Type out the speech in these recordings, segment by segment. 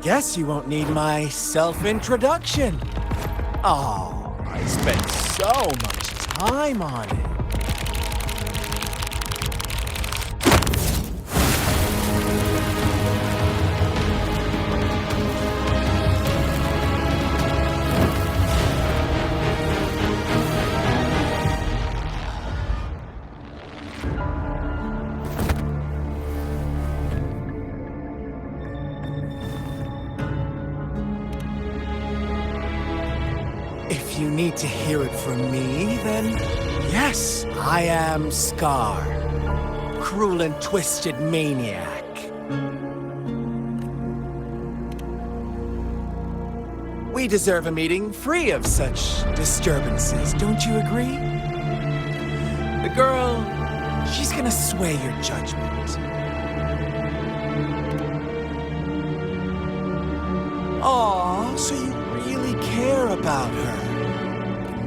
Guess you won't need my self-introduction. Oh, I spent so much time on it. If you need to hear it from me, then yes, I am Scar, cruel and twisted maniac. We deserve a meeting free of such disturbances, don't you agree? The girl, she's gonna sway your judgment. Aw, so you really care about her.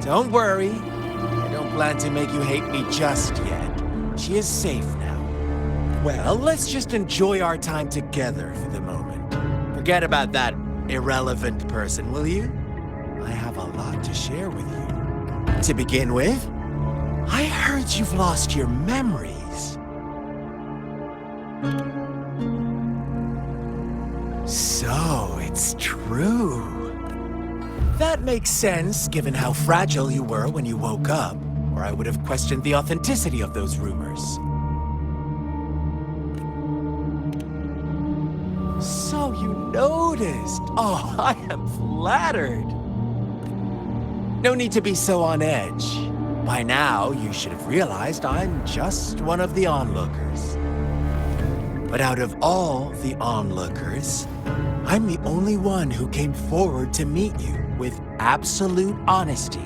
Don't worry, I don't plan to make you hate me just yet. She is safe now. Well, let's just enjoy our time together for the moment. Forget about that irrelevant person, will you? I have a lot to share with you. To begin with, I heard you've lost your memories. So, it's true. That makes sense, given how fragile you were when you woke up, or I would have questioned the authenticity of those rumors. So you noticed. Oh, I am flattered. No need to be so on edge. By now, you should have realized I'm just one of the onlookers. But out of all the onlookers, I'm the only one who came forward to meet you with absolute honesty.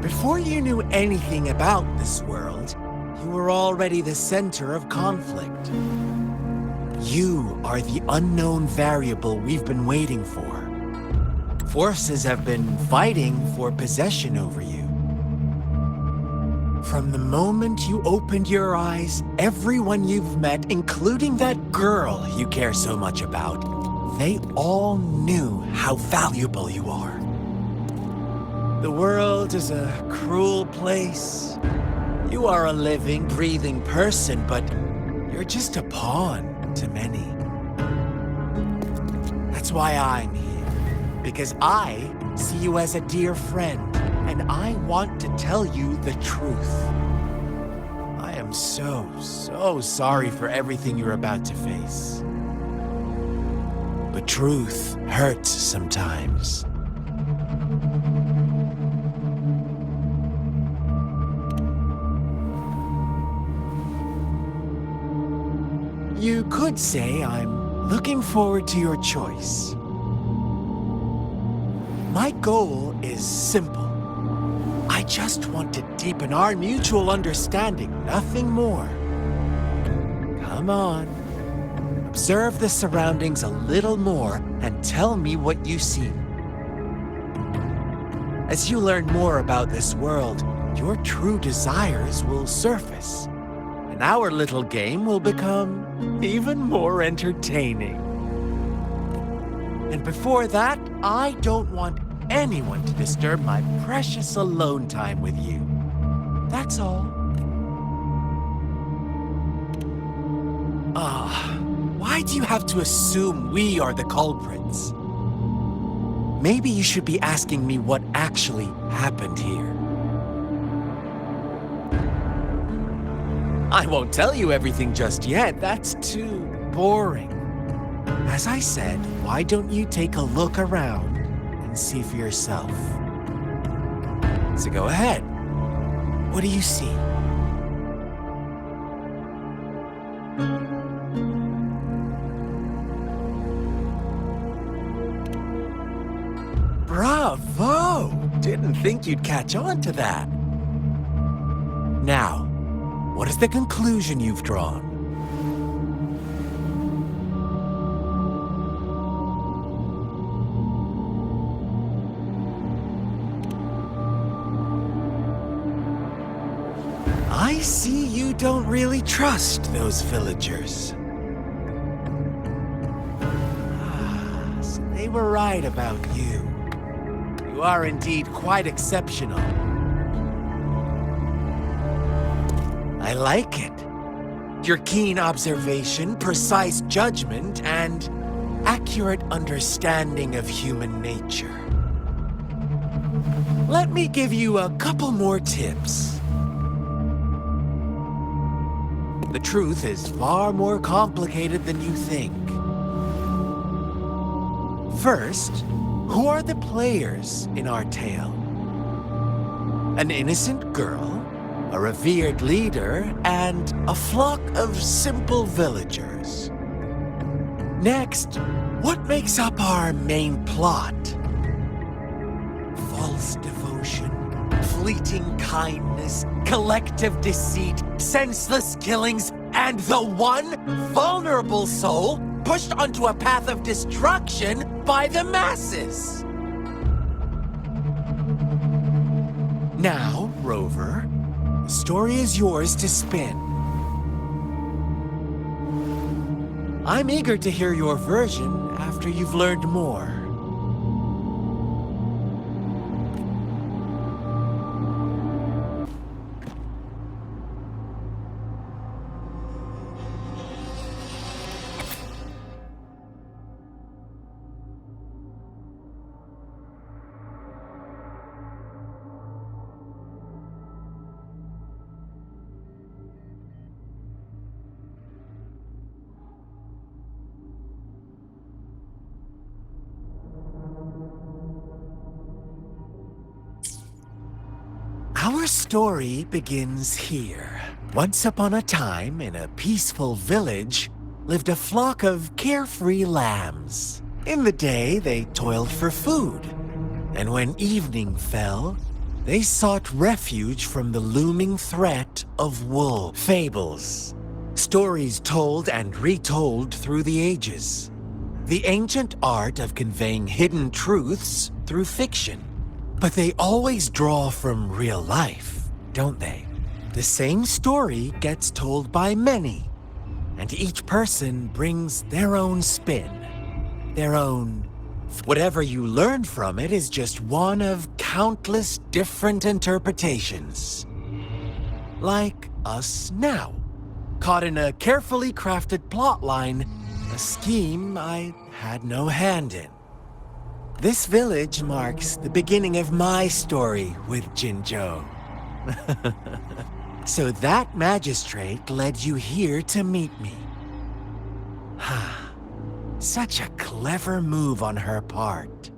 Before you knew anything about this world, you were already the center of conflict. You are the unknown variable we've been waiting for. Forces have been fighting for possession over you. From the moment you opened your eyes, everyone you've met, including that girl you care so much about, they all knew how valuable you are. The world is a cruel place. You are a living, breathing person, but you're just a pawn to many. That's why I'm here, because I see you as a dear friend, and I want to tell you the truth. I am so sorry for everything you're about to face. But truth hurts sometimes. You could say I'm looking forward to your choice. My goal is simple. I just want to deepen our mutual understanding, nothing more. Come on. Observe the surroundings a little more and tell me what you see. As you learn more about this world, your true desires will surface, and our little game will become even more entertaining. And before that, I don't want anyone to disturb my precious alone time with you. That's all. Why do you have to assume we are the culprits? Maybe you should be asking me what actually happened here. I won't tell you everything just yet. That's too boring. As I said, why don't you take a look around and see for yourself? So go ahead. What do you see? Bravo! Didn't think you'd catch on to that. Now, what is the conclusion you've drawn? I see you don't really trust those villagers. were right about you. You are indeed quite exceptional. I like it. Your keen observation, precise judgment, and accurate understanding of human nature. Let me give you a couple more tips. The truth is far more complicated than you think. First, who are the players in our tale? An innocent girl, a revered leader, and a flock of simple villagers. Next, what makes up our main plot? False devotion, fleeting kindness, collective deceit, senseless killings, and the one vulnerable soul pushed onto a path of destruction by the masses. Now, Rover, the story is yours to spin. I'm eager to hear your version after you've learned more. Our story begins here. Once upon a time, in a peaceful village, lived a flock of carefree lambs. In the day, they toiled for food. And when evening fell, they sought refuge from the looming threat of wolf fables. Stories told and retold through the ages. The ancient art of conveying hidden truths through fiction. But they always draw from real life, don't they? The same story gets told by many, and each person brings their own spin, their own... Whatever you learn from it is just one of countless different interpretations. Like us now, caught in a carefully crafted plotline, a scheme I had no hand in. This village marks the beginning of my story with Jinzhou. So that magistrate led you here to meet me. Such a clever move on her part.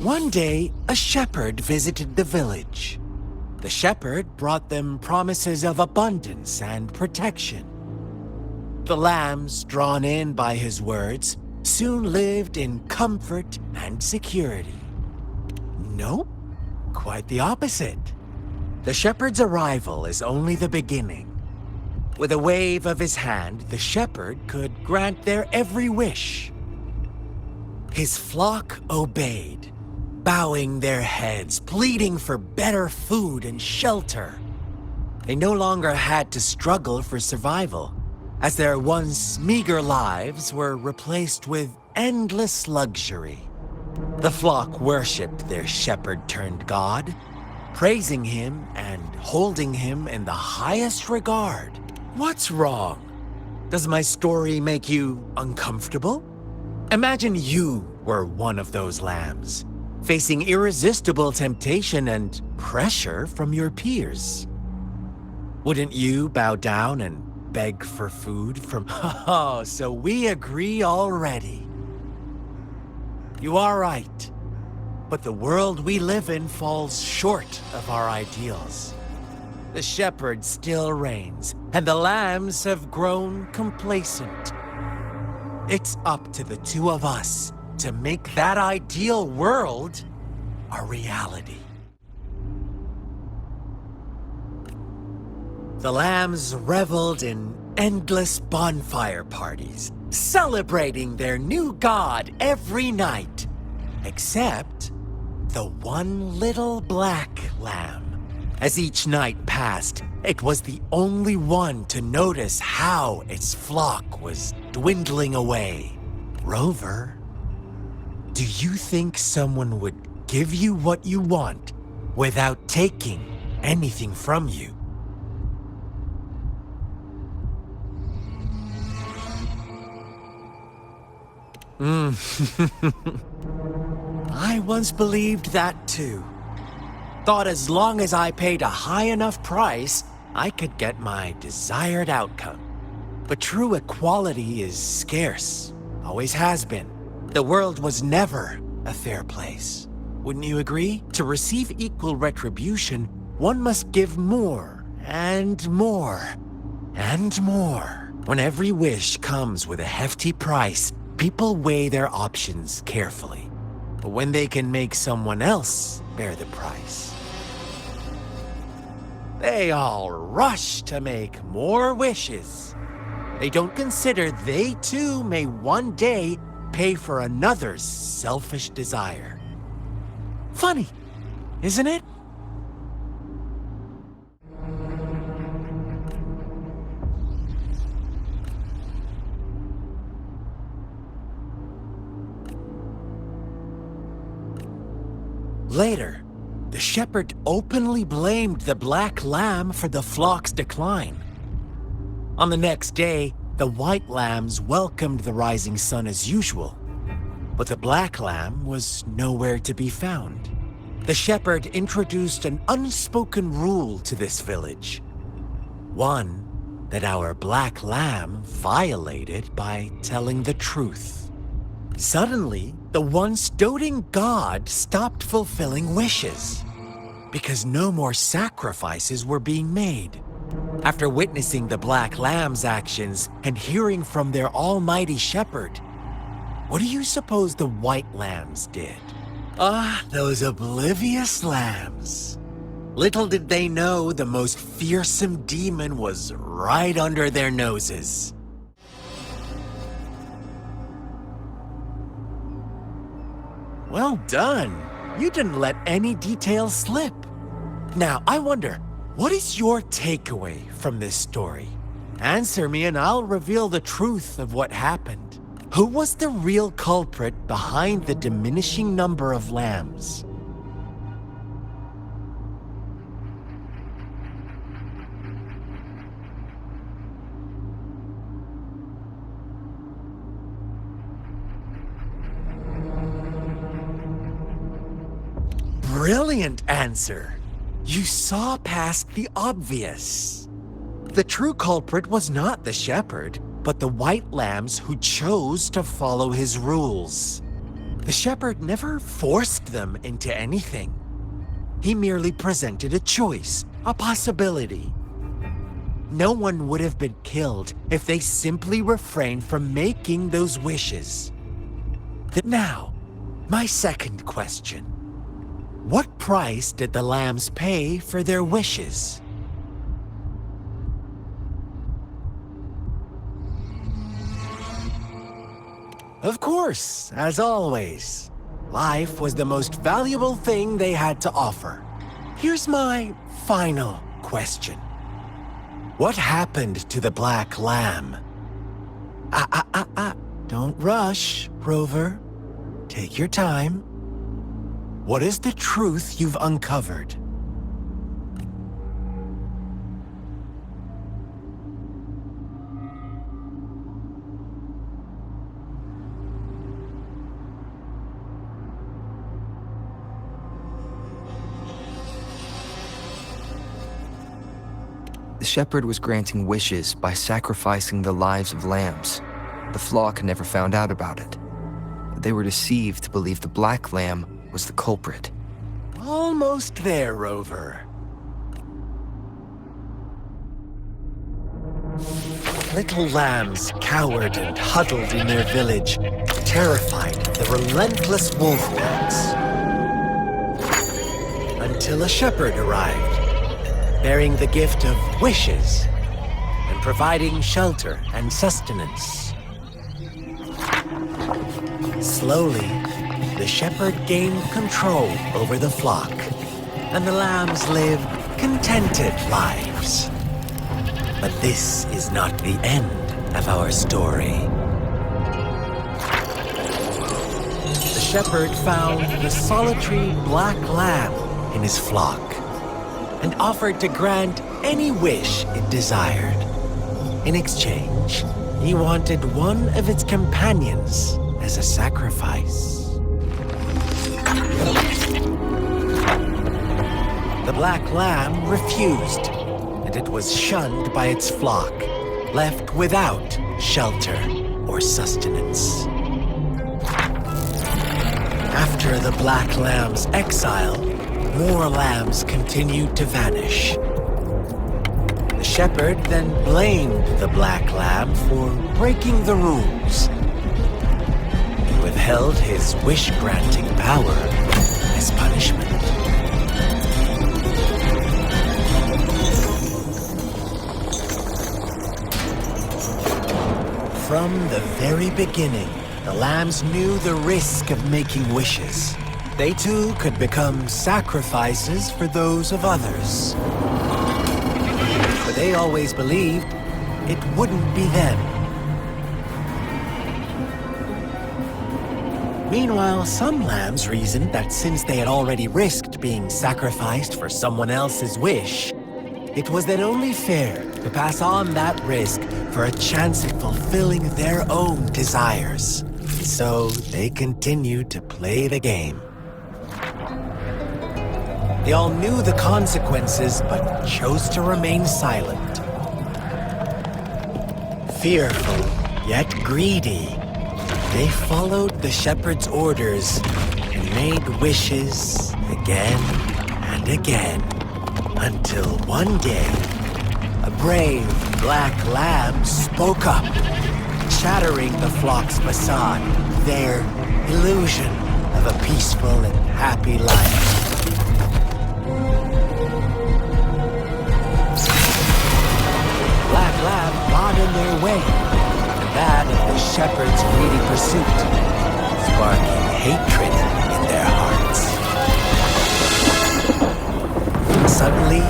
One day, a shepherd visited the village. The shepherd brought them promises of abundance and protection. The lambs, drawn in by his words, soon lived in comfort and security. Nope, quite the opposite. The shepherd's arrival is only the beginning. With a wave of his hand, the shepherd could grant their every wish. His flock obeyed, bowing their heads, pleading for better food and shelter. They no longer had to struggle for survival, as their once meager lives were replaced with endless luxury. The flock worshipped their shepherd-turned-god, praising him and holding him in the highest regard. What's wrong? Does my story make you uncomfortable? Imagine you were one of those lambs, facing irresistible temptation and pressure from your peers. Wouldn't you bow down and beg for food from... Oh, so we agree already. You are right, but the world we live in falls short of our ideals. The shepherd still reigns, and the lambs have grown complacent. It's up to the two of us to make that ideal world a reality. The lambs reveled in endless bonfire parties, celebrating their new god every night, except the one little black lamb. As each night passed, it was the only one to notice how its flock was dwindling away. Rover, do you think someone would give you what you want without taking anything from you? I once believed that too. Thought as long as I paid a high enough price, I could get my desired outcome. But true equality is scarce, always has been. The world was never a fair place. Wouldn't you agree? To receive equal retribution, one must give more and more and more. When every wish comes with a hefty price, people weigh their options carefully. But when they can make someone else bear the price, they all rush to make more wishes. They don't consider they too may one day pay for another's selfish desire. Funny, isn't it? Later, the shepherd openly blamed the black lamb for the flock's decline. On the next day, the white lambs welcomed the rising sun as usual, but the black lamb was nowhere to be found. The shepherd introduced an unspoken rule to this village, one that our black lamb violated by telling the truth. Suddenly, the once doting god stopped fulfilling wishes because no more sacrifices were being made. After witnessing the black lamb's actions and hearing from their almighty shepherd, what do you suppose the white lambs did? Those oblivious lambs. Little did they know the most fearsome demon was right under their noses. Well done. You didn't let any details slip. Now, I wonder, what is your takeaway from this story? Answer me and I'll reveal the truth of what happened. Who was the real culprit behind the diminishing number of lambs? Brilliant answer. You saw past the obvious. The true culprit was not the shepherd, but the white lambs who chose to follow his rules. The shepherd never forced them into anything. He merely presented a choice, a possibility. No one would have been killed if they simply refrained from making those wishes. Now, my second question. What price did the lambs pay for their wishes? Of course, as always, life was the most valuable thing they had to offer. Here's my final question. What happened to the black lamb? Don't rush, Rover. Take your time. What is the truth you've uncovered? The shepherd was granting wishes by sacrificing the lives of lambs. The flock never found out about it. They were deceived to believe the black lamb was the culprit. Almost there, Rover. little lambs cowered and huddled in their village, terrified of the relentless wolf packs. Until a shepherd arrived, bearing the gift of wishes and providing shelter and sustenance. Slowly, the shepherd gained control over the flock, and the lambs lived contented lives. But this is not the end of our story. The shepherd found the solitary black lamb in his flock and offered to grant any wish it desired. In exchange, he wanted one of its companions as a sacrifice. The black lamb refused, and it was shunned by its flock, left without shelter or sustenance. After the black lamb's exile, more lambs continued to vanish. The shepherd then blamed the black lamb for breaking the rules. He withheld his wish-granting power as punishment. From the very beginning, the lambs knew the risk of making wishes. They too could become sacrifices for those of others. But they always believed it wouldn't be them. Meanwhile, some lambs reasoned that since they had already risked being sacrificed for someone else's wish, it was then only fair to pass on that risk for a chance at fulfilling their own desires. So they continued to play the game. They all knew the consequences, but chose to remain silent. Fearful, yet greedy, they followed the shepherd's orders and made wishes again and again, until one day, a brave black lamb spoke up, shattering the flock's facade, their illusion of a peaceful and happy life. Black lamb got in their way, and that of the shepherd's greedy pursuit, sparking hatred in their hearts. Suddenly,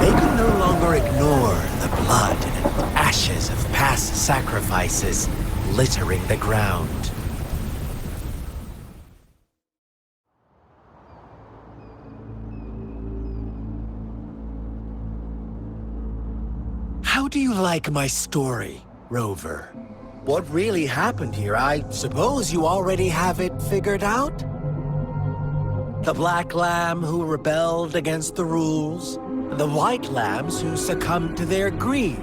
they could no longer ignore the blood and ashes of past sacrifices littering the ground. How do you like my story, Rover? What really happened here? I suppose you already have it figured out? The black lamb who rebelled against the rules, the white lambs who succumbed to their greed,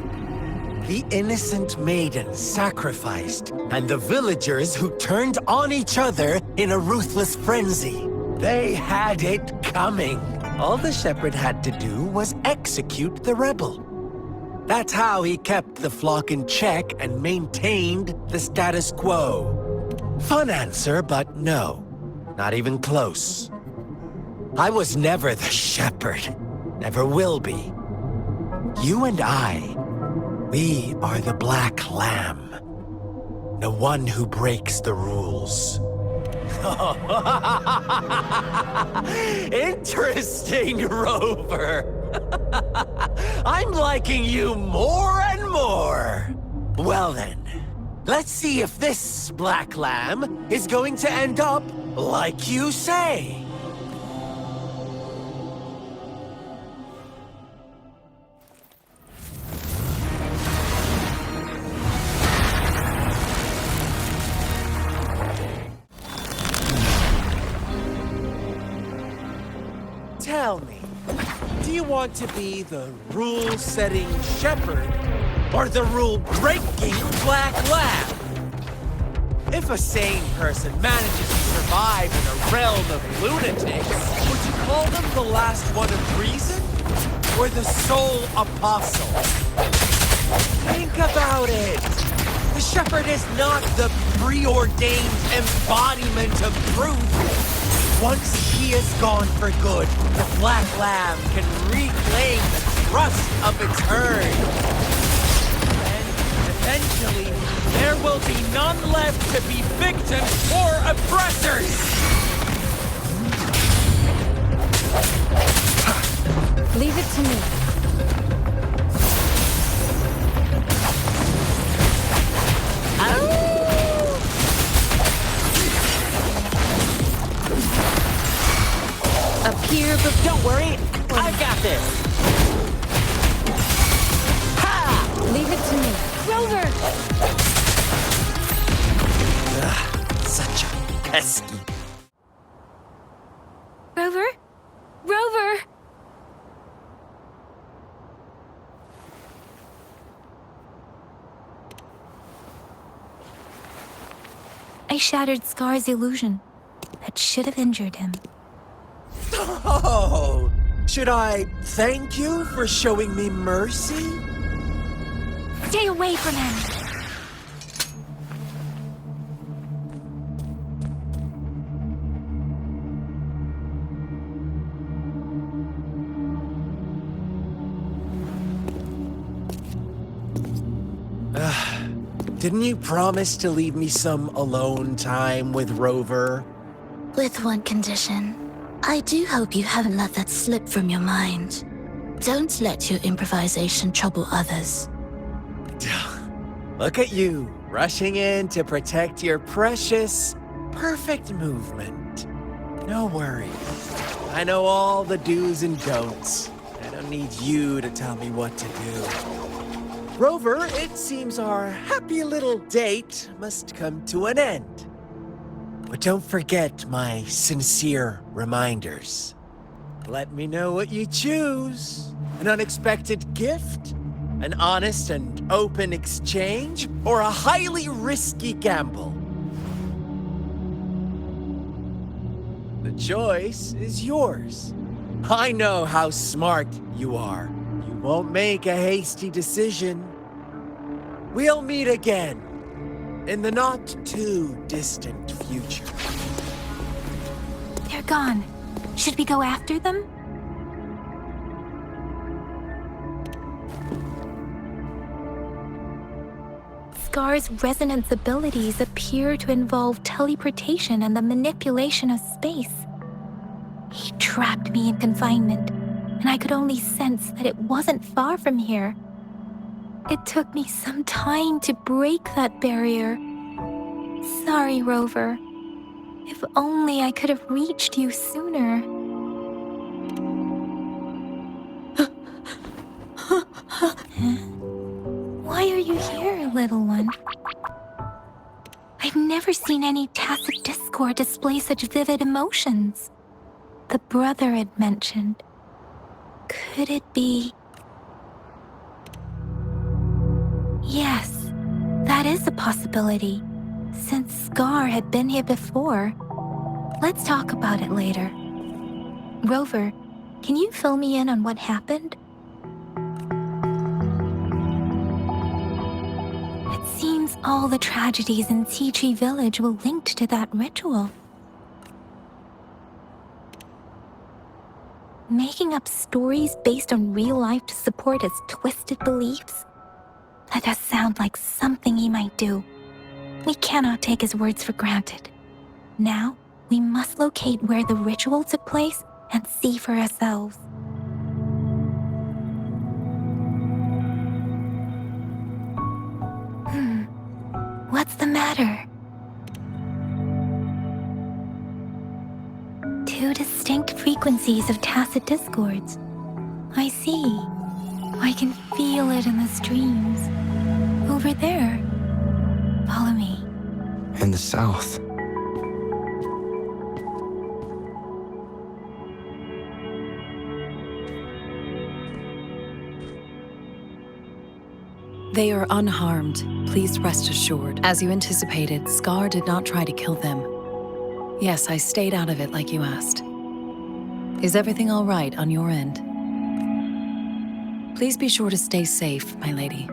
the innocent maiden sacrificed, and the villagers who turned on each other in a ruthless frenzy. They had it coming. All the shepherd had to do was execute the rebel. That's how he kept the flock in check and maintained the status quo. Fun answer, but no, not even close. I was never the shepherd, never will be. You and I, we are the black lamb, the one who breaks the rules. Interesting, Rover. I'm liking you more and more. Well then, let's see if this black lamb is going to end up like you say. Tell me, do you want to be the rule-setting shepherd or the rule-breaking black lamb? If a sane person manages to survive in a realm of lunatics, would you call them the last one of reason or the sole apostle? Think about it! The shepherd is not the preordained embodiment of truth. Once he is gone for good, the Black Lamb can reclaim the trust of its herd. And eventually, there will be none left to be victims or oppressors! Leave it to me. Appear, but don't worry, I've got this. Ha! Leave it to me. Rover! Such a pesky. Rover? Rover! I shattered Scar's illusion. That should have injured him. Oh! Should I thank you for showing me mercy? Stay away from him! Didn't you promise to leave me some alone time with Rover? With one condition. I do hope you haven't let that slip from your mind. Don't let your improvisation trouble others. Look at you, rushing in to protect your precious, perfect movement. No worries. I know all the do's and don'ts. I don't need you to tell me what to do. Rover, it seems our happy little date must come to an end. But don't forget my sincere reminders. Let me know what you choose. An unexpected gift? An honest and open exchange? Or a highly risky gamble? The choice is yours. I know how smart you are. You won't make a hasty decision. We'll meet again in the not-too-distant future. They're gone. Should we go after them? Scar's resonance abilities appear to involve teleportation and the manipulation of space. He trapped me in confinement, and I could only sense that it wasn't far from here. It took me some time to break that barrier. Sorry, Rover. If only I could have reached you sooner. Huh? Why are you here, little one? I've never seen any tacit discord display such vivid emotions. The brother had mentioned. Could it be... Yes, that is a possibility. Since Scar had been here before. Let's talk about it later. Rover, can you fill me in on what happened? It seems all the tragedies in Tea Tree Village were linked to that ritual. Making up stories based on real life to support his twisted beliefs? That does sound like something he might do. We cannot take his words for granted. Now, we must locate where the ritual took place and see for ourselves. What's the matter? Two distinct frequencies of tacit discords. I see. I can feel it in the streams. Over there. Follow me. In the south. They are unharmed, please rest assured. As you anticipated, Scar did not try to kill them. Yes, I stayed out of it like you asked. Is everything all right on your end? Please be sure to stay safe, my lady.